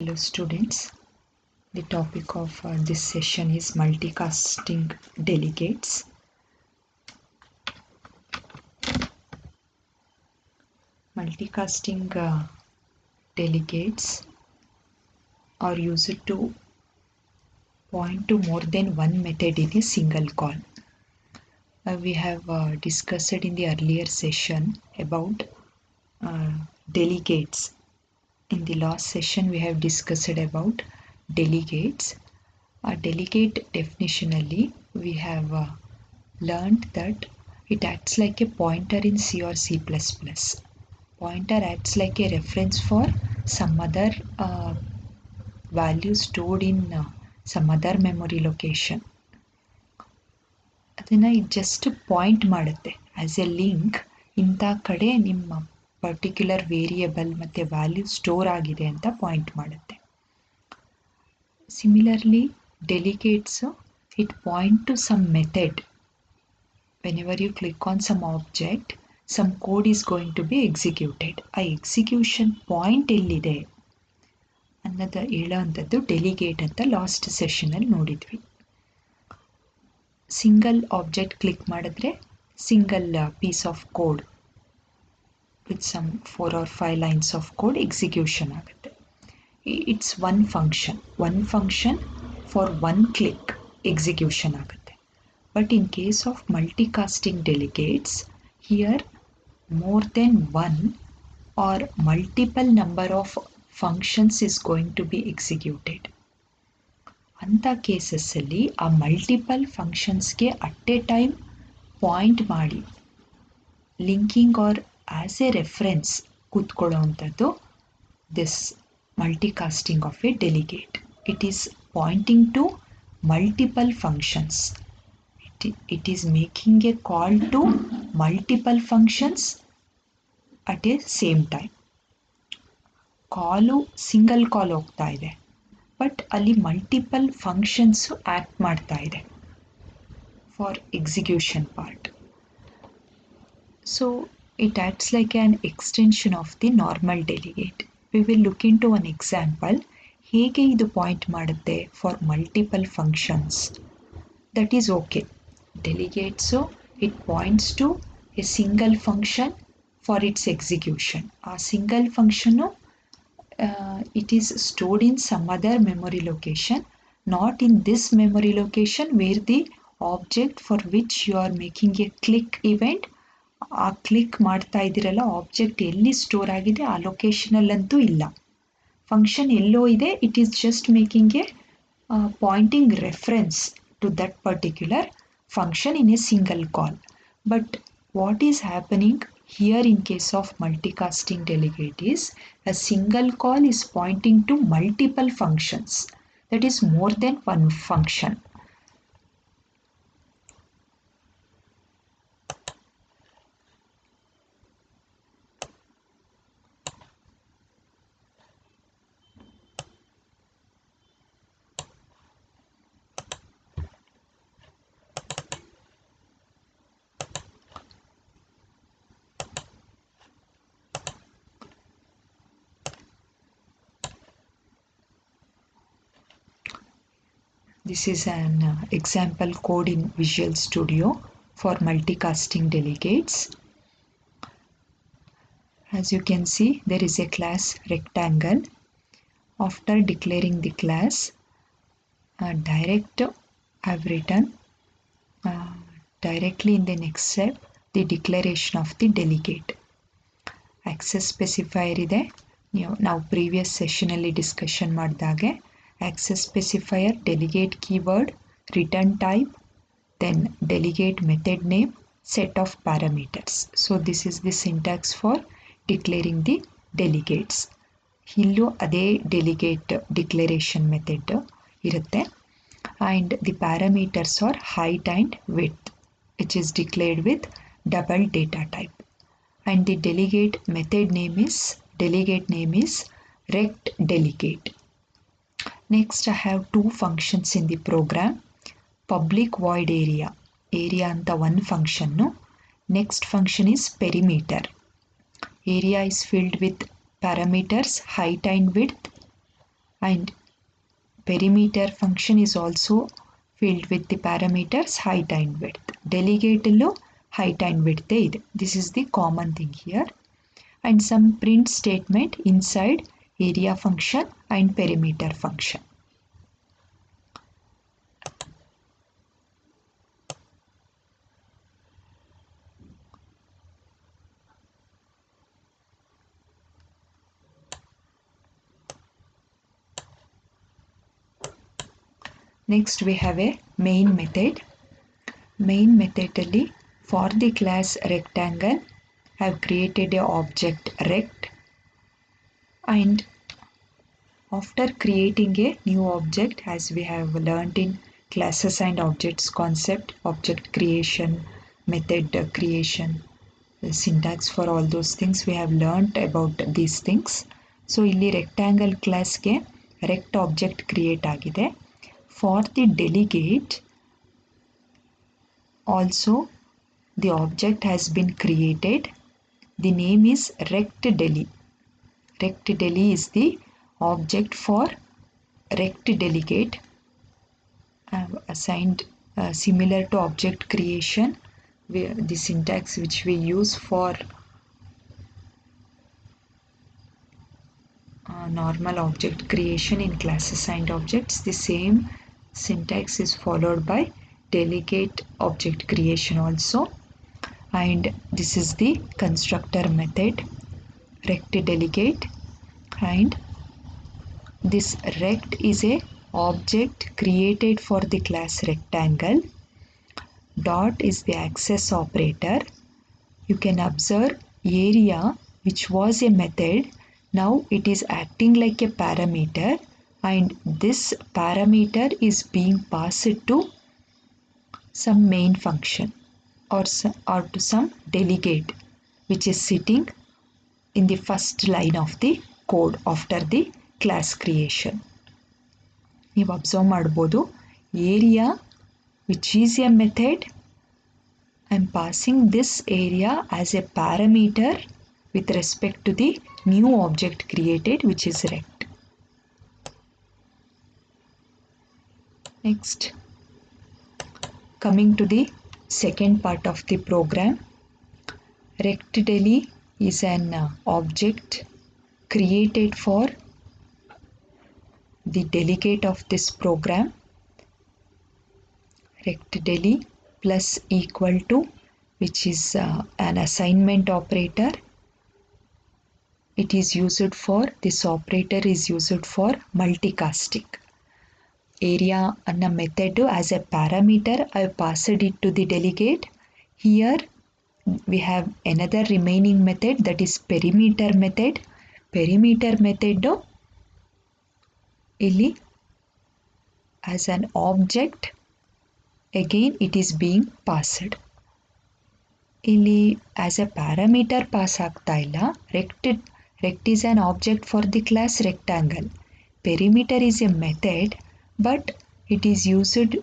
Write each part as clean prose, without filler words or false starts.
Hello students, the topic of this session is multicasting delegates. Multicasting delegates are used to point to more than one method in a single call. We have discussed in the earlier session about delegates. In the last session we have discussed about delegates. A delegate definitionally we have learned that it acts like a pointer in C or C++. Pointer acts like a reference for some other value stored in some other memory location. ಅದನ್ನು it just point ಮಾಡುತ್ತೆ as A link ಇಂಥ ಕಡೆ ನಿಮ್ಮ particular variable ಮತ್ತು value store ಆಗಿದೆ ಅಂತ point ಮಾಡುತ್ತೆ. Similarly, delegates, it point to some method. Whenever you click on some object, some code is going to be executed. A execution point ಎಲ್ಲಿದೆ ಅನ್ನೋದು ಹೇಳೋವಂಥದ್ದು delegate ಅಂತ ಲಾಸ್ಟ್ ಸೆಷನಲ್ಲಿ ನೋಡಿದ್ವಿ. ಸಿಂಗಲ್ ಆಬ್ಜೆಕ್ಟ್ ಕ್ಲಿಕ್ ಮಾಡಿದ್ರೆ single piece of code with some 4 or 5 lines of code execution ಆಗುತ್ತೆ. It's one function for one click execution ಆಗುತ್ತೆ. But in case of multicasting delegates, here more than one or multiple number of functions is going to be executed. ಅಂಥ ಕೇಸಸ್ಸಲ್ಲಿ ಆ multiple ಫಂಕ್ಷನ್ಸ್ಗೆ at a time point ಮಾಡಿ linking or as a reference ಕೂತ್ಕೊಳ್ಳೋ ಅಂಥದ್ದು this multicasting of a delegate. It is pointing to multiple functions. It is making a call to multiple functions at a same time. Call single call ಹೋಗ್ತಾ ಇದೆ, but ಅಲ್ಲಿ multiple functions act ಮಾಡ್ತಾ ಇದೆ for execution part. So it acts like an extension of the normal delegate. We will look into an example ಹೇಗೆ ಇದು point ಮಾಡುತ್ತೆ for multiple functions. That is okay. Delegates it points to a single function for its execution. ಆ single ಫಂಕ್ಷನ್ನು it is stored in some other memory location, not in this memory location where the object for which you are making a click event. ಆ click ಮಾಡ್ತಾ ಇದ್ದೀರಲ್ಲ object ಎಲ್ಲಿ store ಆಗಿದೆ ಆ ಲೊಕೇಶನಲ್ಲಂತೂ ಇಲ್ಲ. Function ಎಲ್ಲೋ ಇದೆ, it is just making a pointing reference to that particular function in a single call. But what is happening here in case of multicasting delegate is a single call is pointing to multiple functions. That is more than one function. This is an example code in Visual Studio for multicasting delegates. As you can see, there is a class rectangle. After declaring the class, direct I have written directly in the next step the declaration of the delegate. Access specifier ಇದೆ. ನಾವು previous ಸೆಷನಲ್ಲಿ discussion ಮಾಡಿದಾಗೆ access specifier, delegate keyword, return type, then delegate method name, set of parameters. So this is the syntax for declaring the delegates. ಇಲ್ಲೂ ಅದೇ delegate declaration method ಇರುತ್ತೆ. And the parameters are height and width, which is declared with double data type. And the delegate method name is rect delegate. Next, I have two functions in the program. Public void area anta one function. Next function is perimeter. Area is filled with parameters height and width, and perimeter function is also filled with the parameters height and width. Delegate lo height and width ide. This is the common thing here. And some print statement inside area function and perimeter function. Next we have a main method. Main method alli for the class rectangle I have created a object rect, and after creating a new object, as we have learned in classes and objects concept, object creation, method creation, the syntax for all those things we have learned about these things. So ಇಲ್ಲಿ rectangle class ಗೆ rect object create ಆಗಿದೆ. For the delegate also the object has been created. The name is rectDeli. RectDeli is the object for rect delegate. I have assigned similar to object creation, the syntax which we use for normal object creation in classes and objects. The same syntax is followed by delegate object creation also, and this is the constructor method rect delegate, and this rect is a object created for the class rectangle. Dot is the access operator. You can observe area, which was a method, now it is acting like a parameter, and this parameter is being passed to some main function or to some delegate which is sitting in the first line of the code after the class creation. ನೀವು observe ಮಾಡ್ಬೋದು area which is a method, I am passing this area as a parameter with respect to the new object created, which is rect. Next, coming to the second part of the program, rectDeli is an object created for the delegate of this program. rectDeli plus equal to, which is an assignment operator. It is used for, this operator is used for multicasting. Area anna method as a parameter I passed it to the delegate. Here we have another remaining method, that is perimeter method. Perimeter method ಇಲ್ಲಿ as an object again it is being passed. ಇಲ್ಲಿ as a parameter pass ಆಗ್ತಾ ಇಲ್ಲ. rect is an object for the class rectangle. Perimeter is a method, but it is used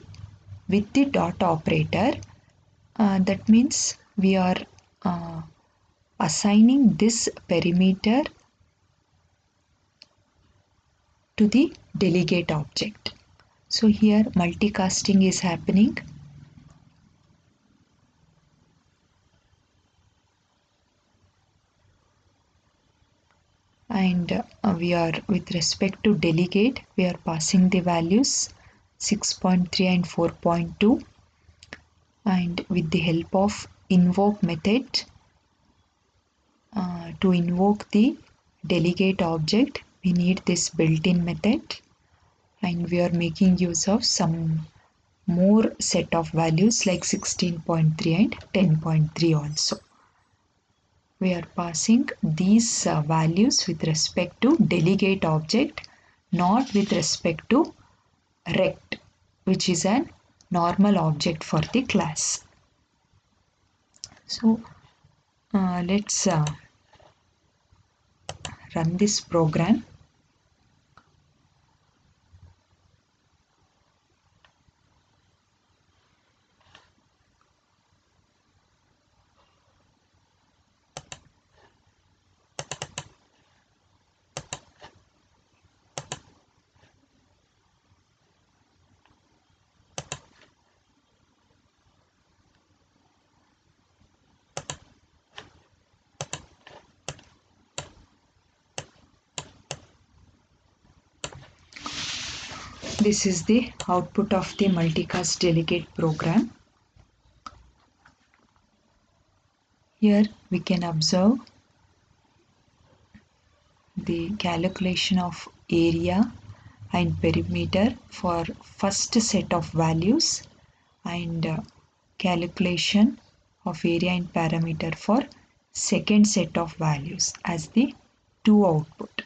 with the dot operator. That means we are assigning this perimeter to the delegate object. So here multicasting is happening. And we are, with respect to delegate, we are passing the values 6.3 and 4.2, and with the help of invoke method to invoke the delegate object we need this built-in method, and we are making use of some more set of values like 16.3 and 10.3 also. We are passing these values with respect to delegate object, not with respect to rect, which is an normal object for the class. So let's run this program. This is the output of the multicast delegate program. Here we can observe the calculation of area and perimeter for first set of values and calculation of area and parameter for second set of values as the two output.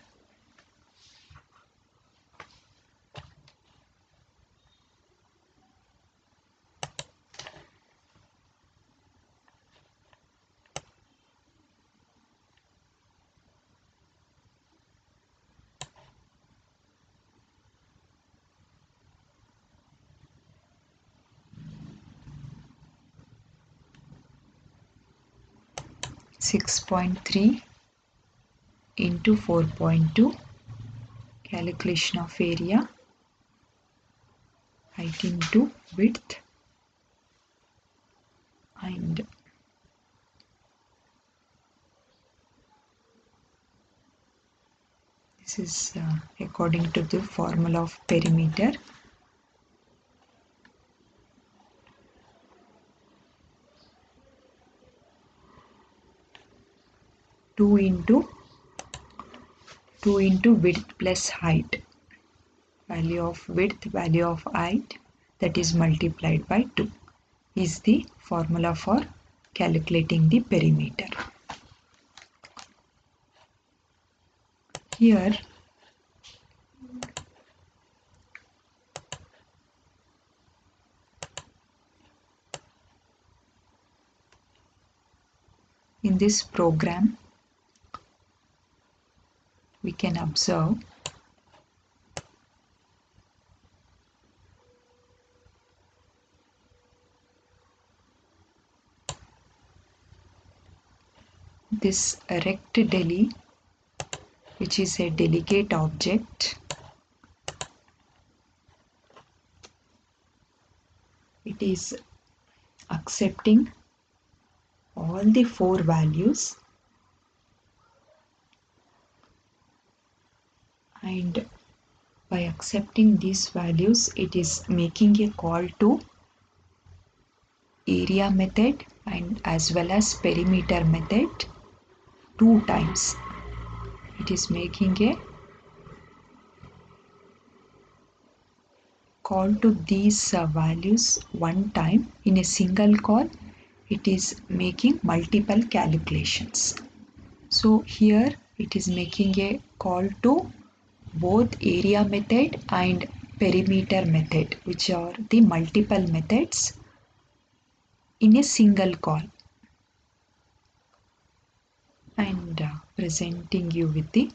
.3 into 4.2 calculation of area, height into width, and this is according to the formula of perimeter. Two into width plus height, value of width, value of height, that is multiplied by 2 is the formula for calculating the perimeter. Here in this program we can observe this rect deli, which is a delegate object. It is accepting all the 4 values and by accepting these values it is making a call to area method and as well as perimeter method 2 times. It is making a call to these values one time. In a single call it is making multiple calculations. So here it is making a call to both area method and perimeter method, which are the multiple methods, in a single call, and presenting you with the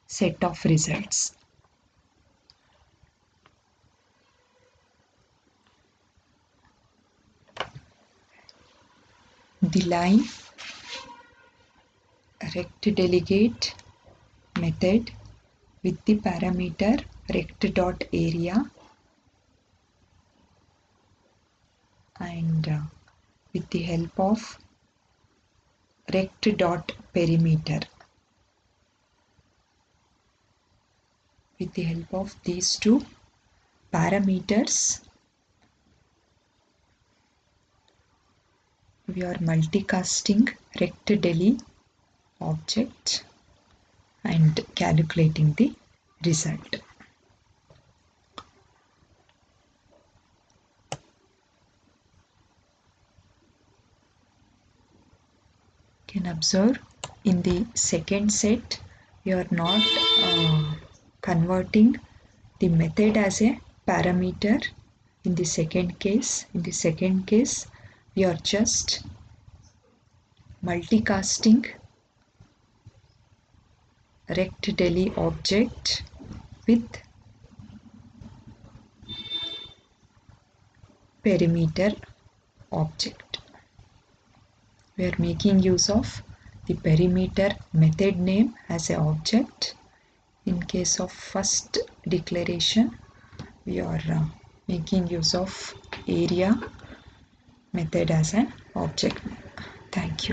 set of results. The line rect delegate method with the parameter rect.area and with the help of rect.perimeter. With the help of these two parameters, we are multicasting rect deli object and calculating the result. You can observe in the second set we are not converting the method as a parameter. In the second case we are just multicasting rect deli object with perimeter object. We are making use of the perimeter method name as an object. In case of first declaration, we are making use of area method as an object. Thank you.